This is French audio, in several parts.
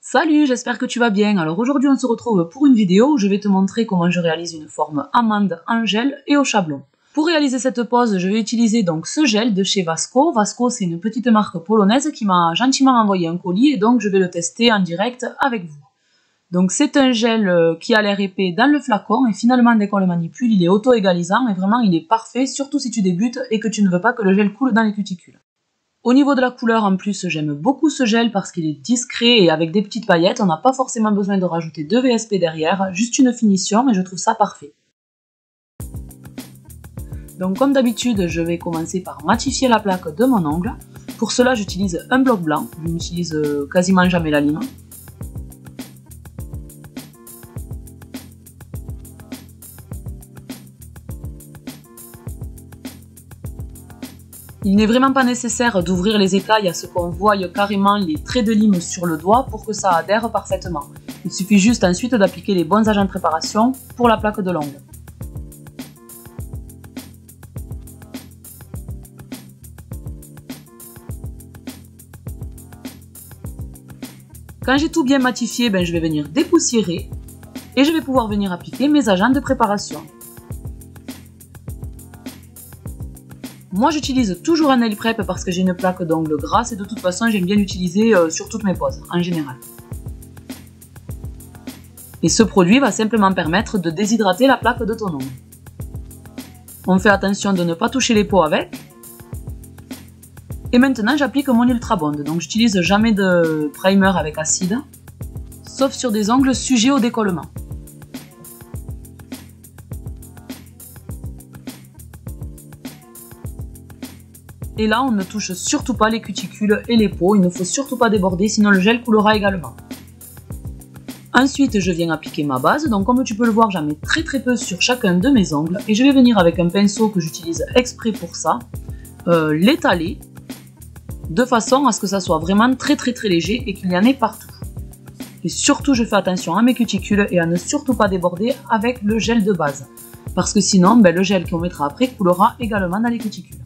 Salut, j'espère que tu vas bien. Alors aujourd'hui on se retrouve pour une vidéo où je vais te montrer comment je réalise une forme amande en gel et au chablon. Pour réaliser cette pose, je vais utiliser donc ce gel de chez Vasco. Vasco, c'est une petite marque polonaise qui m'a gentiment envoyé un colis et donc je vais le tester en direct avec vous. Donc c'est un gel qui a l'air épais dans le flacon et finalement dès qu'on le manipule, il est auto-égalisant et vraiment il est parfait, surtout si tu débutes et que tu ne veux pas que le gel coule dans les cuticules. Au niveau de la couleur, en plus, j'aime beaucoup ce gel parce qu'il est discret et avec des petites paillettes. On n'a pas forcément besoin de rajouter de VSP derrière, juste une finition et je trouve ça parfait. Donc comme d'habitude, je vais commencer par matifier la plaque de mon ongle. Pour cela, j'utilise un bloc blanc. Je n'utilise quasiment jamais la lime. Il n'est vraiment pas nécessaire d'ouvrir les écailles à ce qu'on voie carrément les traits de lime sur le doigt pour que ça adhère parfaitement. Il suffit juste ensuite d'appliquer les bons agents de préparation pour la plaque de l'ongle. Quand j'ai tout bien matifié, je vais venir dépoussiérer et je vais pouvoir venir appliquer mes agents de préparation. Moi j'utilise toujours un nail prep parce que j'ai une plaque d'ongles grasse et de toute façon j'aime bien l'utiliser sur toutes mes poses en général. Et ce produit va simplement permettre de déshydrater la plaque de ton ongle. On fait attention de ne pas toucher les peaux avec. Et maintenant j'applique mon Ultra Bond, donc j'utilise jamais de primer avec acide, sauf sur des ongles sujets au décollement. Et là, on ne touche surtout pas les cuticules et les peaux, il ne faut surtout pas déborder, sinon le gel coulera également. Ensuite, je viens appliquer ma base, donc comme tu peux le voir, j'en mets très peu sur chacun de mes ongles, et je vais venir avec un pinceau que j'utilise exprès pour ça, l'étaler, de façon à ce que ça soit vraiment très léger et qu'il y en ait partout. Et surtout, je fais attention à mes cuticules et à ne surtout pas déborder avec le gel de base, parce que sinon, le gel qu'on mettra après coulera également dans les cuticules.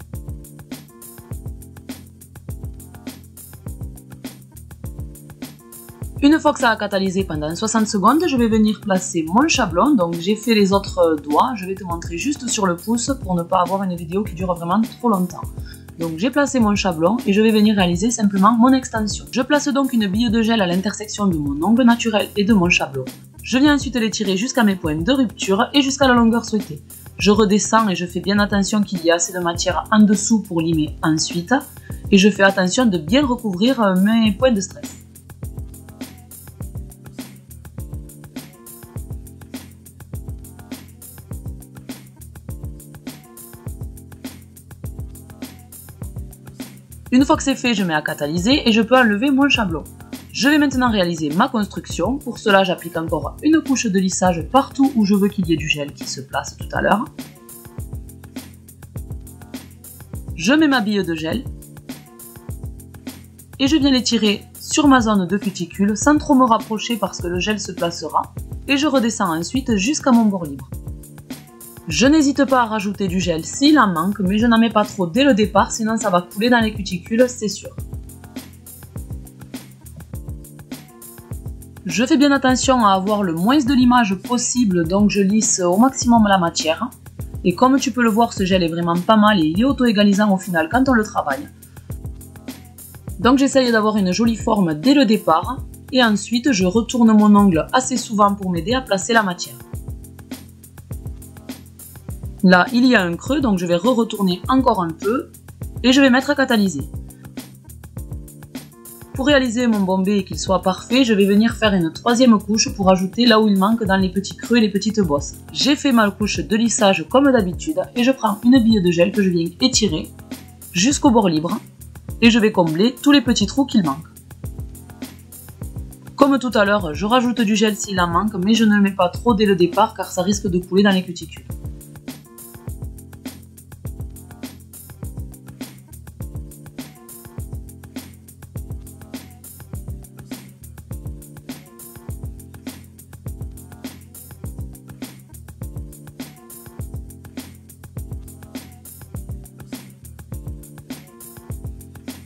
Une fois que ça a catalysé pendant 60 secondes, je vais venir placer mon chablon. Donc j'ai fait les autres doigts, je vais te montrer juste sur le pouce pour ne pas avoir une vidéo qui dure vraiment trop longtemps. Donc j'ai placé mon chablon et je vais venir réaliser simplement mon extension. Je place donc une bille de gel à l'intersection de mon ongle naturel et de mon chablon. Je viens ensuite l'étirer jusqu'à mes points de rupture et jusqu'à la longueur souhaitée. Je redescends et je fais bien attention qu'il y ait assez de matière en dessous pour limer ensuite. Et je fais attention de bien recouvrir mes points de stress. Une fois que c'est fait, je mets à catalyser et je peux enlever mon chablon. Je vais maintenant réaliser ma construction. Pour cela, j'applique encore une couche de lissage partout où je veux qu'il y ait du gel qui se place tout à l'heure. Je mets ma bille de gel et je viens l'étirer sur ma zone de cuticule sans trop me rapprocher parce que le gel se placera. Et je redescends ensuite jusqu'à mon bord libre. Je n'hésite pas à rajouter du gel s'il en manque, mais je n'en mets pas trop dès le départ, sinon ça va couler dans les cuticules, c'est sûr. Je fais bien attention à avoir le moins de limage possible, donc je lisse au maximum la matière. Et comme tu peux le voir, ce gel est vraiment pas mal et il est auto-égalisant au final quand on le travaille. Donc j'essaye d'avoir une jolie forme dès le départ, et ensuite je retourne mon ongle assez souvent pour m'aider à placer la matière. Là, il y a un creux, donc je vais retourner encore un peu et je vais mettre à catalyser. Pour réaliser mon bombé et qu'il soit parfait, je vais venir faire une troisième couche pour ajouter là où il manque dans les petits creux et les petites bosses. J'ai fait ma couche de lissage comme d'habitude et je prends une bille de gel que je viens étirer jusqu'au bord libre et je vais combler tous les petits trous qu'il manque. Comme tout à l'heure, je rajoute du gel s'il en manque, mais je ne le mets pas trop dès le départ car ça risque de couler dans les cuticules.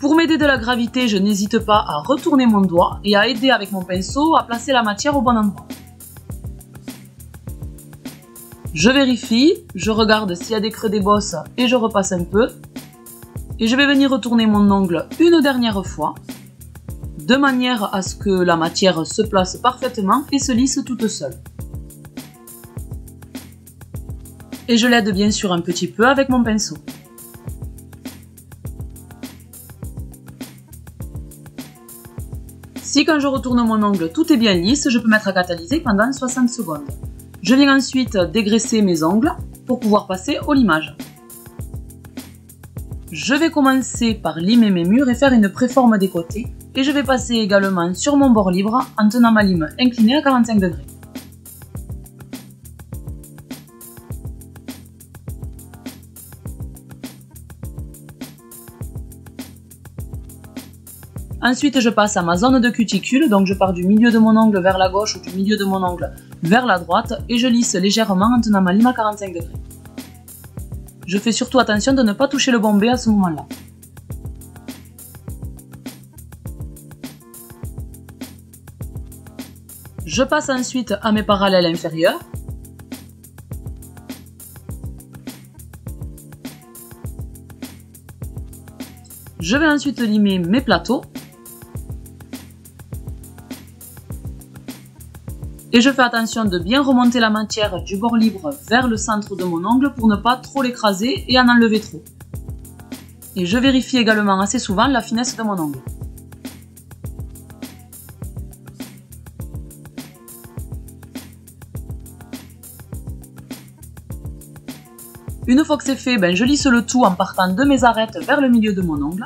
Pour m'aider de la gravité, je n'hésite pas à retourner mon doigt et à aider avec mon pinceau à placer la matière au bon endroit. Je vérifie, je regarde s'il y a des creux des bosses et je repasse un peu. Et je vais venir retourner mon ongle une dernière fois, de manière à ce que la matière se place parfaitement et se lisse toute seule. Et je l'aide bien sûr un petit peu avec mon pinceau. Si quand je retourne mon ongle tout est bien lisse, je peux mettre à catalyser pendant 60 secondes. Je viens ensuite dégraisser mes ongles pour pouvoir passer au limage. Je vais commencer par limer mes murs et faire une préforme des côtés. Et je vais passer également sur mon bord libre en tenant ma lime inclinée à 45 degrés. Ensuite, je passe à ma zone de cuticule, donc je pars du milieu de mon ongle vers la gauche ou du milieu de mon ongle vers la droite et je lisse légèrement en tenant ma lime à 45 degrés. Je fais surtout attention de ne pas toucher le bombé à ce moment-là. Je passe ensuite à mes parallèles inférieurs. Je vais ensuite limer mes plateaux. Et je fais attention de bien remonter la matière du bord libre vers le centre de mon ongle pour ne pas trop l'écraser et en enlever trop. Et je vérifie également assez souvent la finesse de mon ongle. Une fois que c'est fait, je lisse le tout en partant de mes arêtes vers le milieu de mon ongle.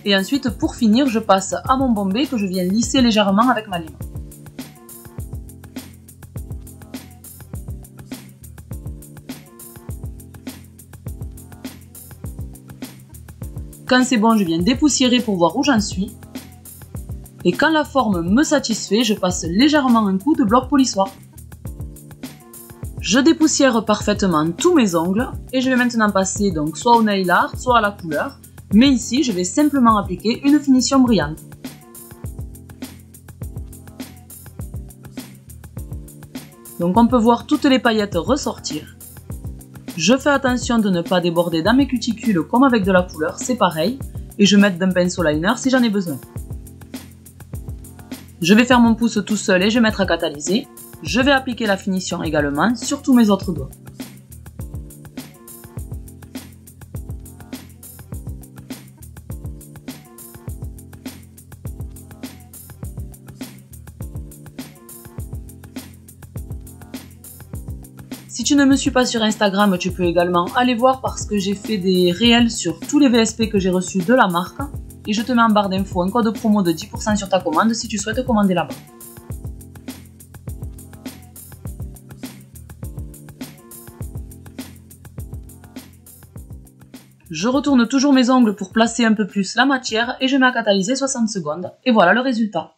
Et ensuite, pour finir, je passe à mon bombé que je viens lisser légèrement avec ma lime. Quand c'est bon, je viens dépoussiérer pour voir où j'en suis. Et quand la forme me satisfait, je passe légèrement un coup de bloc polissoir. Je dépoussière parfaitement tous mes ongles et je vais maintenant passer donc soit au nail art, soit à la couleur. Mais ici, je vais simplement appliquer une finition brillante. Donc on peut voir toutes les paillettes ressortir. Je fais attention de ne pas déborder dans mes cuticules comme avec de la couleur, c'est pareil. Et je mets d'un pinceau liner si j'en ai besoin. Je vais faire mon pouce tout seul et je vais mettre à catalyser. Je vais appliquer la finition également sur tous mes autres doigts. Si tu ne me suis pas sur Instagram, tu peux également aller voir parce que j'ai fait des réels sur tous les VSP que j'ai reçus de la marque. Et je te mets en barre d'infos un code promo de 10% sur ta commande si tu souhaites commander là-bas. Je retourne toujours mes ongles pour placer un peu plus la matière et je mets à catalyser 60 secondes. Et voilà le résultat.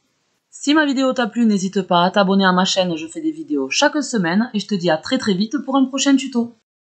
Si ma vidéo t'a plu, n'hésite pas à t'abonner à ma chaîne, je fais des vidéos chaque semaine et je te dis à très vite pour un prochain tuto.